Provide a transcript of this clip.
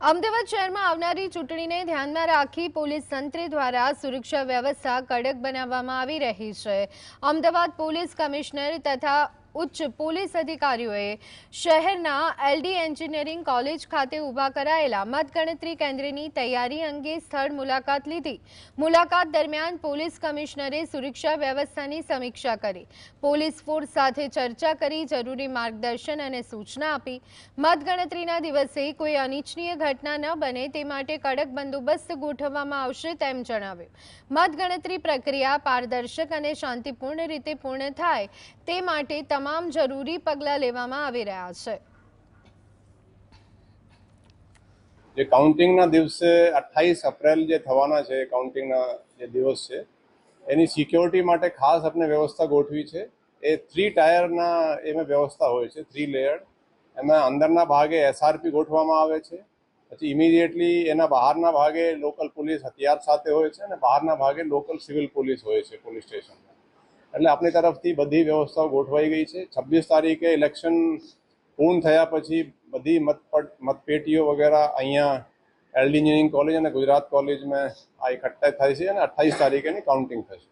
અમદાવાદ શહેરમાં આવનારી ચૂંટણીને ધ્યાનમાં રાખી પોલીસ તંત્ર દ્વારા સુરક્ષા વ્યવસ્થા કડક બનાવવામાં આવી રહી છે। અમદાવાદ પોલીસ કમિશનર તથા ઉચ્ચ પોલીસ અધિકારીઓએ શહેરના એલડી એન્જિનિયરિંગ કોલેજ ખાતે ઊભા કરાયેલા મતગણતરી કેન્દ્રની તૈયારી અંગે સ્થળ મુલાકાત લીધી। મુલાકાત દરમિયાન પોલીસ કમિશનરે સુરક્ષા વ્યવસ્થાની સમીક્ષા કરી, પોલીસ ફોર્સ સાથે ચર્ચા કરી, જરૂરી માર્ગદર્શન અને સૂચના આપી। મતગણતરીના દિવસે કોઈ અનિચ્છનીય ઘટના ન બને તે માટે કડક બંદોબસ્ત ગોઠવવામાં આવશે તેમ જણાવ્યું। મતગણતરી પ્રક્રિયા પારદર્શક અને શાંતિપૂર્ણ રીતે પૂર્ણ થાય તે માટે તમામ જરૂરી પગલાં લેવામાં આવી રહ્યા છે। જે કાઉન્ટિંગના દિવસે 28 એપ્રિલ જે થવાના છે, કાઉન્ટિંગના જે દિવસ છે એની સિક્યોરિટી માટે ખાસ આપણે વ્યવસ્થા ગોઠવી છે। એ 3 ટાયરના એમાં વ્યવસ્થા હોય છે, 3 લેયર। એમાં અંદરના ભાગે એસઆરપી ગોઠવવામાં આવે છે, પછી ઇમિડિયેટલી એના બહારના ભાગે લોકલ પોલીસ હથિયાર સાથે હોય છે અને બહારના ભાગે લોકલ સિવિલ પોલીસ હોય છે પોલીસ સ્ટેશનમાં। એટલે આપણી તરફથી બધી વ્યવસ્થાઓ ગોઠવાઈ ગઈ છે। 26 તારીખે ઇલેક્શન પૂર્ણ થયા પછી બધી મતપેટીઓ વગેરે અહીંયા એલડી એન્જિનિયરિંગ કોલેજ અને ગુજરાત કોલેજમાં આ એકઠા થાય છે અને 28 તારીખે કાઉન્ટિંગ થશે।